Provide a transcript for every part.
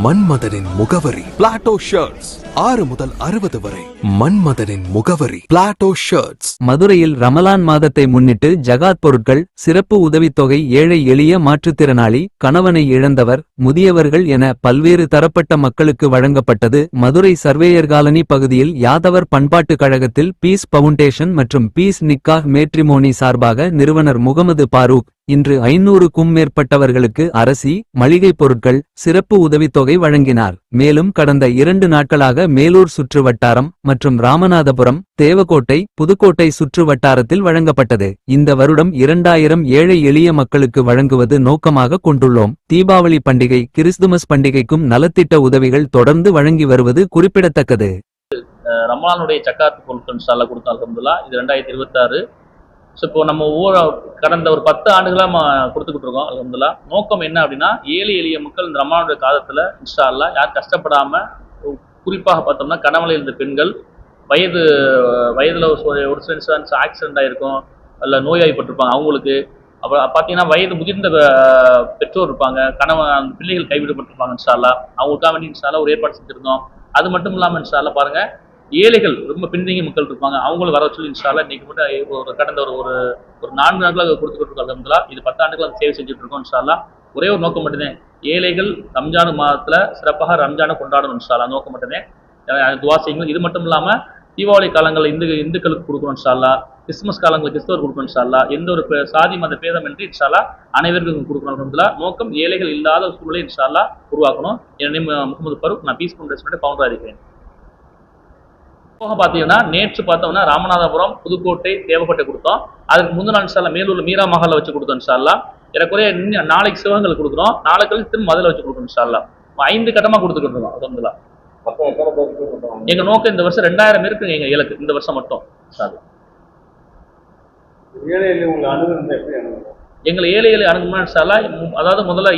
மன்மதனின் முகவரி Plato shirts. 6 முதல் 60 வரை. மன்மதனின் முகவரி பிளாட்டோ ஷர்ட்ஸ். மதுரையில் ரமலான் மாதத்தை முன்னிட்டு ஜகாத் பொருட்கள், சிறப்பு உதவித்தொகை ஏழை எளிய மாற்றுத்திறனாளி, கணவனை இழந்தவர், முதியவர்கள் என பல்வேறு தரப்பட்ட மக்களுக்கு வழங்கப்பட்டது. மதுரை சர்வேயர் காலனி பகுதியில் யாதவர் பண்பாட்டு கழகத்தில் பீஸ் பவுண்டேஷன் மற்றும் பீஸ் நிக்காஹ் மேட்ரிமோனி சார்பாக நிறுவனர் முகமது பாரூக் இன்று 500க்கும் மேற்பட்டவர்களுக்கு அரசி, மளிகை பொருட்கள், சிறப்பு உதவித்தொகை வழங்கினார். மேலும் கடந்த 2 நாட்களாக மேலூர் சுற்று வட்டாரம் மற்றும் ராமநாதபுரம், தேவக்கோட்டை, புதுக்கோட்டை சுற்று வட்டாரத்தில் வழங்கப்பட்டது. இந்த வருடம் 2000 ஏழை எளிய மக்களுக்கு வழங்குவது நோக்கமாக கொண்டுள்ளோம். தீபாவளி பண்டிகை, கிறிஸ்துமஸ் பண்டிகைக்கும் நலத்திட்ட உதவிகள் தொடர்ந்து வழங்கி வருவது குறிப்பிடத்தக்கது. ரமலானுடைய சக்காத்து பொருட்கள் கொடுத்தோம். அல்ஹம்துலில்லாஹ். இது 2026. ஸோ இப்போ நம்ம கடந்த ஒரு 10 ஆண்டுகளாக கொடுத்துக்கிட்டு இருக்கோம். அல்ஹம்துலில்லாஹ். நோக்கம் என்ன அப்படின்னா, ஏழை எளிய மக்கள் இந்த ரமலானுடைய காலத்தில் இன்ஷா அல்லாஹ் யார் கஷ்டப்படாமல், குறிப்பாக பார்த்தோம்னா கணவனில் இருந்த பெண்கள், வயதில் ஒரு சில இன்சூரன்ஸ் ஆக்சிடென்ட் ஆகிருக்கும், இல்லை நோய்வாய்ப்பட்டிருப்பாங்க அவங்களுக்கு. அப்புறம் பார்த்தீங்கன்னா வயது முதிர்ந்த பெற்றோர் இருப்பாங்க, அந்த பிள்ளைகள் கைவிடப்பட்டிருப்பாங்க. இன்ஷா அல்லாஹ் அவங்களுக்காக வேண்டி இன்ஷா அல்லாஹ் ஒரு ஏற்பாடு செஞ்சுருந்தோம். அது மட்டும் இல்லாமல் இன்ஷா அல்லாஹ் பாருங்கள், ஏழைகள் ரொம்ப பின்தங்கிய மக்கள் இருப்பாங்க, அவங்களும் வர சொல்லி இன்ஷா அல்லாஹ் இன்னைக்கு மட்டும் கடந்த ஒரு 4 நாட்களாக கொடுத்துக்கிட்டு இருக்கோம். அல்ஹம்துலில்லாஹ். இது 10 ஆண்டுகளாக சேவை செஞ்சுட்டு இருக்கோம். இன்ஷா அல்லாஹ் ஒரே ஒரு நோக்கம் மட்டும்தான், ஏழைகள் ரம்ஜான் மாதத்தில் சிறப்பாக ரம்ஜானை கொண்டாடணும். இன்ஷா அல்லாஹ் நோக்கம் மட்டும்தான். துவா செய்யுங்கள். இது மட்டும் இல்லாமல் தீபாவளி காலங்களில் இந்துக்களுக்கு கொடுக்கணும். இன்ஷா அல்லாஹ். கிறிஸ்துமஸ் காலங்களில் கிறிஸ்தவர் கொடுக்கணும். இன்ஷா அல்லாஹ். எந்த ஒரு சாதி மத பேதம் என்று இன்ஷா அல்லாஹ் அனைவருக்கும் கொடுக்கணும். அல்ஹம்துலில்லாஹ். நோக்கம் ஏழைகள் இல்லாத சூழலை இன்ஷா அல்லாஹ் உருவாக்கணும். என் நேம் முகமது ஃபரூக். நான் பீஸ் ஃபவுண்டேஷனுடைய ஃபவுண்டராக இருக்கிறேன். போக பார்த்தீங்கன்னா நேற்று பார்த்தோம்னா ராமநாதபுரம், புதுக்கோட்டை, தேவக்கோட்டை கொடுத்தோம். அதுக்கு முந்தின நாள் இன்ஷா அல்லாஹ் மேலூர்ல மீரா மஹாலில் வச்சு கொடுத்தோம். இன்ஷா அல்லாஹ் ஏறக்குறைய நாளைக்கு சிவகங்கல் கொடுக்குறோம், நாளைக்கு திரும்ப மதுரை வச்சு கொடுக்கணும். இன்ஷா அல்லாஹ் 5 கட்டமாக கொடுத்துக்கிட்டு இருக்கோம். அல்ஹம்துலில்லாஹ். எங்க நோக்கம் இந்த வருஷம் 2000 இருக்குங்க எங்க இலக்கு, இந்த வருஷம் மட்டும். எங்களை ஏழை அணுகுமா இன்ஷா அல்லாஹ். அதாவது முதல்ல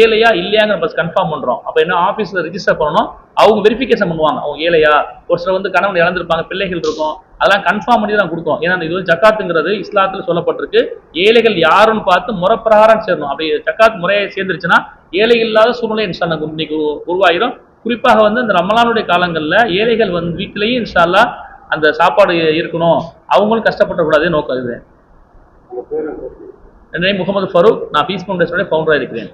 ஏழையா இல்லையாங்க ஃபர்ஸ்ட் கன்ஃபார்ம் பண்றோம். அப்ப என்ன, ஆபீஸ்ல ரிஜிஸ்டர் பண்ணணும், அவங்க வெரிஃபிகேஷன் பண்ணுவாங்க. அவங்க ஏழையா, ஒரு சில கணவன் இழந்திருப்பாங்க, பிள்ளைகள் இருக்கும், அதெல்லாம் கன்ஃபார்ம் பண்ணி தான் கொடுத்தோம். ஏன்னா இது ஜக்காத்துங்கிறது இஸ்லாத்துல சொல்லப்பட்டிருக்கு, ஏழைகள் யாருன்னு பார்த்து முறைப்பிரகாரம் சேரணும். அப்படி ஜக்காத் முறையை சேர்ந்துருச்சுன்னா ஏழைகள் இல்லாத சூழ்நிலை இன்ஷா அல்லாஹ் இன்னைக்கு உருவாயிரும். குறிப்பாக இந்த ரமலானுடைய காலங்களில் ஏழைகள் வீட்டிலேயும் இன்ஷா அல்லாஹ் அந்த சாப்பாடு இருக்கணும், அவங்களும் கஷ்டப்படக்கூடாது நோக்கம். இது என் நேம் முகமது ஃபரூக். நான் பீஸ் ஃபவுண்டேஷனுடைய ஃபவுண்டராக இருக்கிறேன்.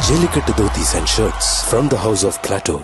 Jellicut Dhotis and shirts from the house of Plateau.